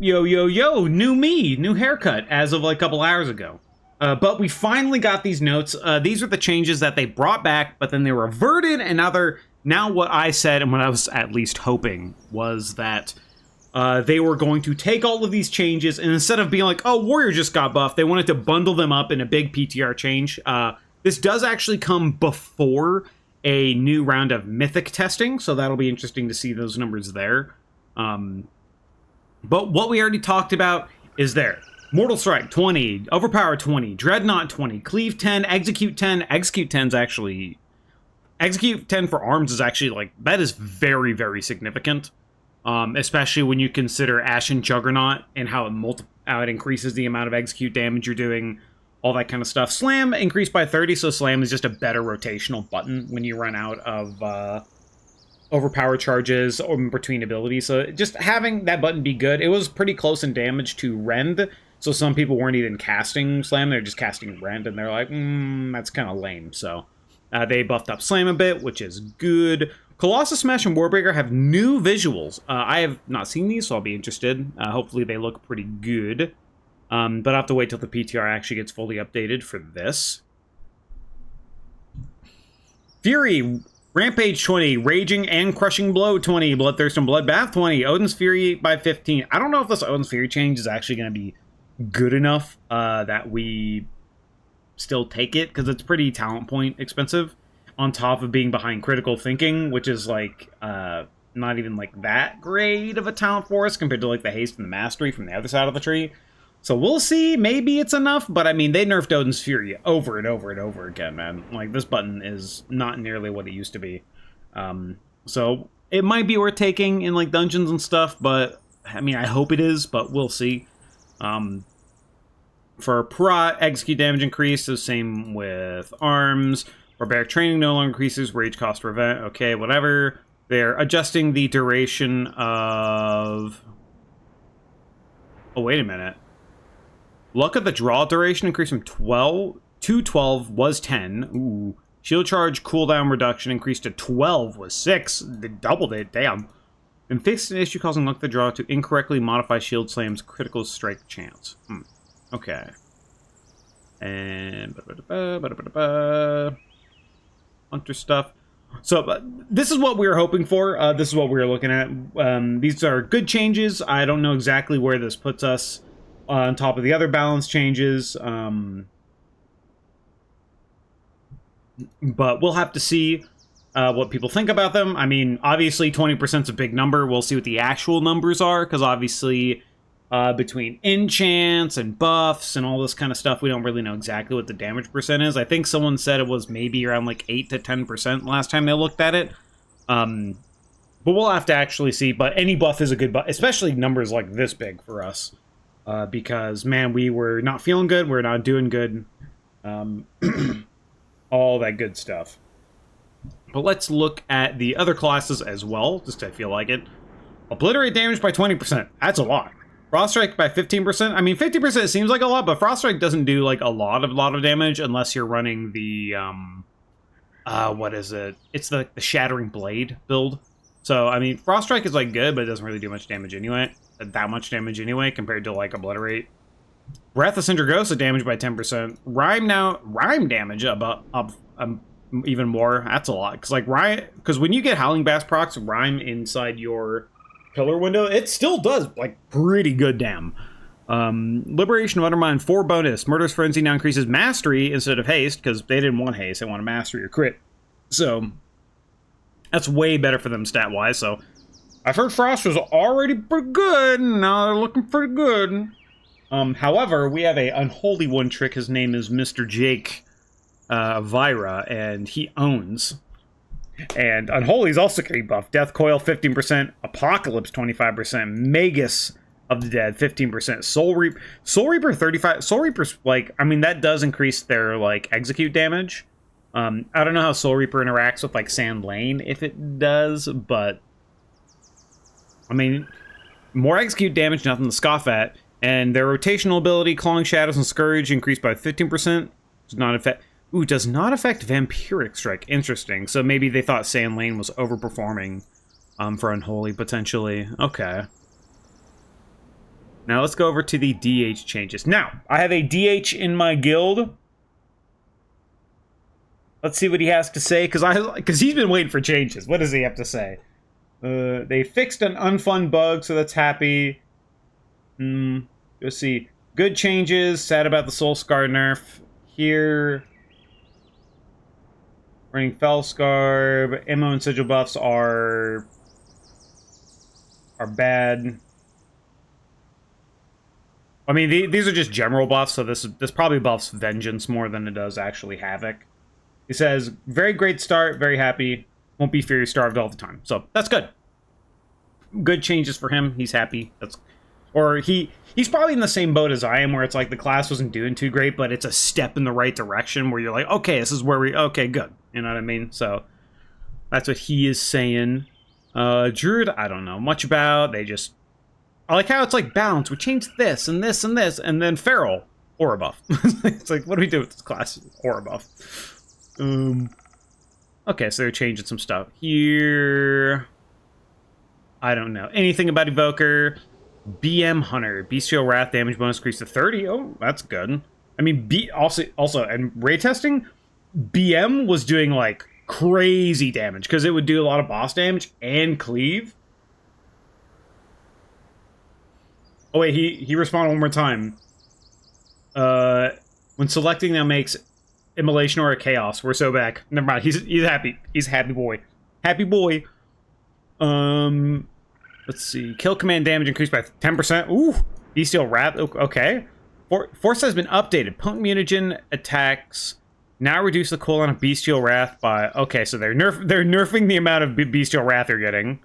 Yo, yo, yo, new me, new haircut as of like a couple hours ago. But we finally got these notes. These are the changes that they brought back, but then they reverted, and now what I said, and what I was at least hoping, was that they were going to take all of these changes, and instead of being like, oh, Warrior just got buffed, they wanted to bundle them up in a big PTR change. This does actually come before a new round of Mythic testing, so that'll be interesting to see those numbers there. But what we already talked about is there. Mortal Strike, 20. Overpower, 20. Dreadnought, 20. Cleave, 10. Execute, 10. Execute 10's actually... Execute 10 for arms is actually, like, that is very, very significant. Especially when you consider Ashen Juggernaut and how it increases the amount of execute damage you're doing, all that kind of stuff. Slam increased by 30, so Slam is just a better rotational button when you run out of... overpower charges or between abilities, so just having that button be good. It was pretty close in damage to Rend, so some people weren't even casting Slam, they're just casting Rend, and they're like, that's kind of lame, so they buffed up Slam a bit, which is good. Colossus Smash and Warbreaker have new visuals. I have not seen these, so I'll be interested. Hopefully they look pretty good, but I'll have to wait till the PTR actually gets fully updated for this. Fury Rampage 20, Raging and Crushing Blow 20, Bloodthirst and Bloodbath 20, Odin's Fury by 15. I don't know if this Odin's Fury change is actually going to be good enough that we still take it, because it's pretty talent point expensive, on top of being behind Critical Thinking, which is like not even like that great of a talent for us compared to like the Haste and the Mastery from the other side of the tree. So we'll see, maybe it's enough, but I mean, they nerfed Odin's Fury over and over and over again, man. Like, this button is not nearly what it used to be. So it might be worth taking in, like, dungeons and stuff, but, I mean, I hope it is, but we'll see. For Parat, execute damage increase, the same with arms. Barbaric training no longer increases, rage cost per event, okay, whatever. They're adjusting the duration of... Oh, wait a minute. Luck of the draw duration increased from 12 to 12 was 10. Ooh. Shield charge cooldown reduction increased to 12 was 6. They doubled it, damn. And fixed an issue causing luck of the draw to incorrectly modify Shield Slam's critical strike chance. Okay. And... Hunter stuff. So, this is what we were hoping for. This is what we were looking at. These are good changes. I don't know exactly where this puts us on top of the other balance changes, but we'll have to see what people think about them. I mean, obviously 20% is a big number. We'll see what the actual numbers are, because obviously between enchants and buffs and all this kind of stuff, we don't really know exactly what the damage percent is. I think someone said it was maybe around like 8 to 10% last time they looked at it. But we'll have to actually see. But any buff is a good buff, especially numbers like this big for us. Because, man, we were not feeling good, we're not doing good, all that good stuff. But let's look at the other classes as well, just I feel like it. Obliterate damage by 20%, that's a lot. Frost Strike by 15%, I mean, 50% seems like a lot, but Frost Strike doesn't do, like, a lot of damage unless you're running the, what is it? It's the Shattering Blade build. So, I mean, Frost Strike is, like, good, but it doesn't really do much damage anyway. That much damage anyway, compared to, like, Obliterate. Breath of Sindragosa damage by 10%. Rhyme damage up even more. That's a lot. Because when you get Howling Bass procs Rhyme inside your pillar window, it still does, like, pretty good damn. Liberation of Undermine 4 bonus. Murderous Frenzy now increases Mastery instead of Haste, because they didn't want Haste, they wanted Mastery or Crit. So, that's way better for them stat-wise, so... I've heard Frost was already pretty good, and now they're looking pretty good. However, we have a Unholy One trick. His name is Mr. Jake Vira, and he owns. And Unholy's also getting buffed. Death Coil, 15%. Apocalypse, 25%. Magus of the Dead, 15%. Soul Reaper, 35%. Soul Reaper's, like, I mean, that does increase their, like, execute damage. I don't know how Soul Reaper interacts with, like, Sand Lane, if it does, but... I mean, more execute damage, nothing to scoff at. And their rotational ability, Clawing Shadows and Scourge, increased by 15%. Does not affect Vampiric Strike. Interesting. So maybe they thought Sand Lane was overperforming for Unholy, potentially. Okay. Now let's go over to the DH changes. Now, I have a DH in my guild. Let's see what he has to say, because he's been waiting for changes. What does he have to say? They fixed an unfun bug, so that's happy. Let's see. Good changes. Sad about the Soul Scar nerf. Here. Running Fellscarb. Ammo and sigil buffs are bad. I mean, these are just general buffs, so this probably buffs Vengeance more than it does actually Havoc. He says, very great start, very happy. Won't be Fury Starved all the time. So, that's good. Good changes for him. He's happy. He's probably in the same boat as I am, where it's like the class wasn't doing too great, but it's a step in the right direction where you're like, okay, this is where okay, good. You know what I mean? So, that's what he is saying. Druid, I don't know much about. I like how it's like balance. We changed this and this and this, and then Feral, aura buff. It's like, what do we do with this class? Aura buff. Okay, so they're changing some stuff here. I don't know anything about Evoker. BM Hunter, Bestial Wrath damage bonus increased to 30. Oh, that's good. I mean, also, and raid testing, BM was doing like crazy damage because it would do a lot of boss damage and cleave. Oh wait, he responded one more time. When selecting now makes Immolation or a Chaos. We're so back. Never mind. He's happy. He's a happy boy. Happy boy. Let's see. Kill command damage increased by 10%. Ooh. Bestial Wrath. Okay. Force has been updated. Potent mutagen attacks now reduce the cooldown of Bestial Wrath by... Okay, so they're nerfing the amount of Bestial Wrath they're getting.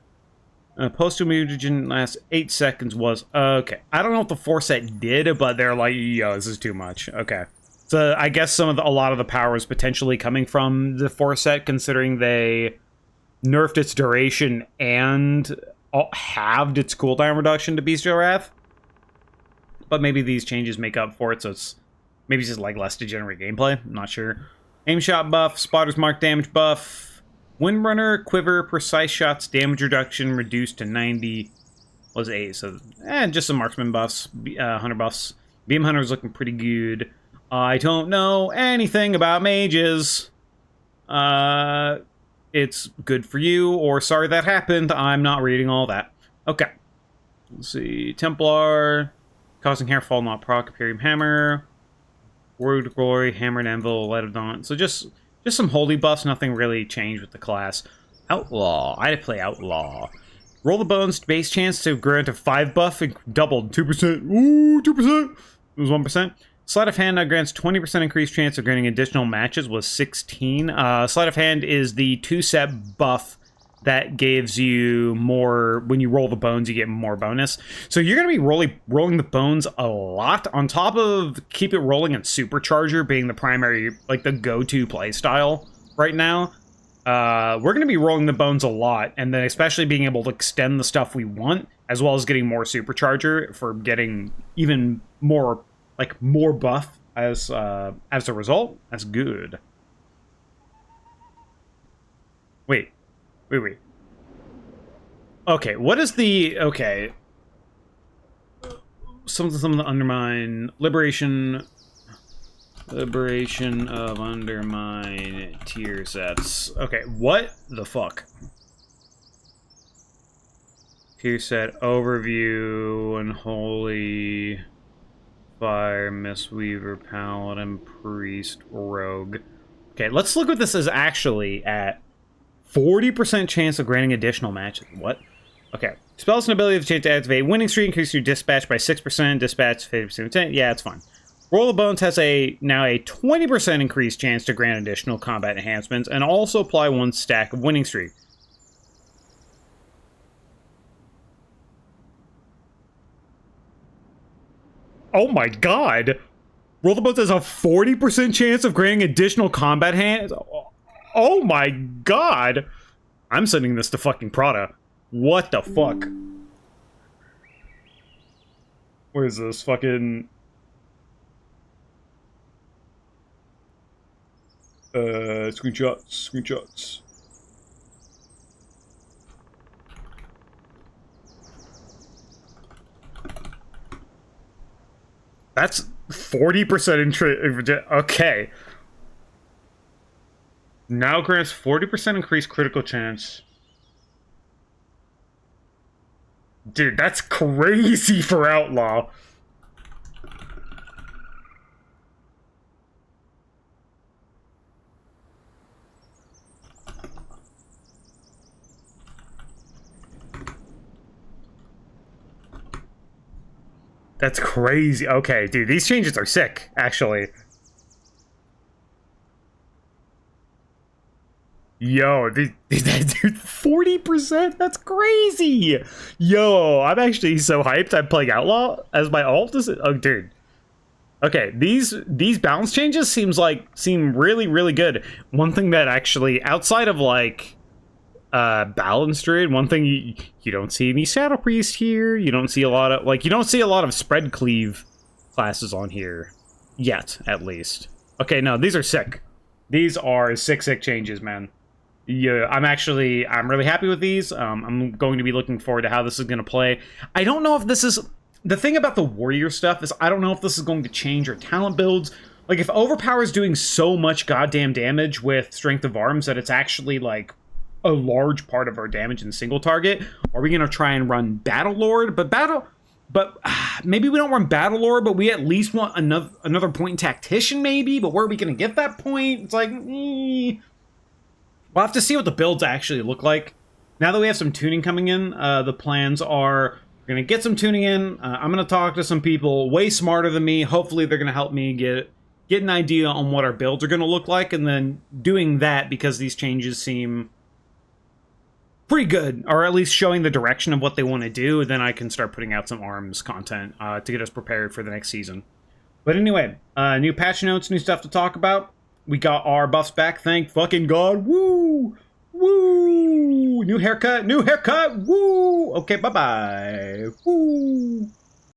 Postal mutagen lasts 8 seconds was... Okay. I don't know what the Force set did, but they're like, yo, this is too much. Okay. So I guess a lot of the power is potentially coming from the Force set, considering they nerfed its duration and halved its cooldown reduction to Bestial Wrath. But maybe these changes make up for it, so it's maybe just like less degenerate gameplay. I'm not sure. Aim shot buff, Spotter's Mark damage buff, Windrunner, Quiver, Precise Shots damage reduction reduced to 90 was 8. So, just some marksman buffs, hunter buffs. Beam Hunter's looking pretty good. I don't know anything about mages. It's good for you, or sorry that happened. I'm not reading all that. Okay. Let's see. Templar, causing hairfall, not proc, Imperium Hammer, Word of Glory, Hammer and Anvil, Light of Dawn. So just some holy buffs, nothing really changed with the class. Outlaw. I had to play Outlaw. Roll the Bones, base chance to grant a 5 buff, and doubled 2%. Ooh, 2%. It was 1%. Sleight of Hand now grants 20% increased chance of granting additional matches, was 16. Sleight of Hand is the 2-set buff that gives you more, when you roll the bones, you get more bonus. So you're going to be rolling the bones a lot, on top of Keep It Rolling and Supercharger being the primary, like the go-to play style right now. We're going to be rolling the bones a lot, and then especially being able to extend the stuff we want, as well as getting more Supercharger for getting even more... like, more buff as a result. That's good. Wait. Okay, what is the... Okay. Something to undermine... Liberation of undermine tier sets. Okay, what the fuck? Tier set overview and holy... Fire, Mistweaver, Paladin, Priest, Rogue. Okay, let's look what this is actually at. 40% chance of granting additional matches. What? Okay. Spells and ability to change to activate. Winning streak increase your dispatch by 6%. Dispatch 50%. Yeah, it's fine. Roll of Bones has now a 20% increased chance to grant additional combat enhancements, and also apply 1 stack of winning streak. Oh my god! Roll the Bones has a 40% chance of granting additional combat hands. Oh my god! I'm sending this to fucking Prada. What the fuck? Where is this? Fucking... Screenshots. That's 40% okay. Now grants 40% increased critical chance. Dude, that's crazy for Outlaw. That's crazy. Okay, dude, these changes are sick, actually. Yo, dude, 40%? That's crazy! Yo, I'm actually so hyped I'm playing Outlaw as my alt. Oh, dude. Okay, these balance changes seem really, really good. One thing that actually, outside of, like, Balance Druid, one thing you don't see any Shadow Priest here. You don't see a lot of, like, you don't see a lot of Spread Cleave classes on here. Yet, at least. Okay, no, these are sick. These are sick changes, man. Yeah, I'm really happy with these. I'm going to be looking forward to how this is going to play. I don't know if this is... The thing about the warrior stuff is I don't know if this is going to change our talent builds. Like, if Overpower is doing so much goddamn damage with Strength of Arms that it's actually, like, a large part of our damage in single target, are we going to try and run Battle Lord? But maybe we don't run Battle Lord, but we at least want another point in Tactician, maybe? But where are we going to get that point? It's like... We'll have to see what the builds actually look like. Now that we have some tuning coming in, the plans are we're going to get some tuning in. I'm going to talk to some people way smarter than me. Hopefully they're going to help me get an idea on what our builds are going to look like. And then doing that, because these changes seem pretty good, or at least showing the direction of what they want to do, then I can start putting out some ARMS content to get us prepared for the next season. But anyway, new patch notes, new stuff to talk about. We got our buffs back, thank fucking God. Woo! Woo! New haircut, woo! Okay, bye-bye. Woo!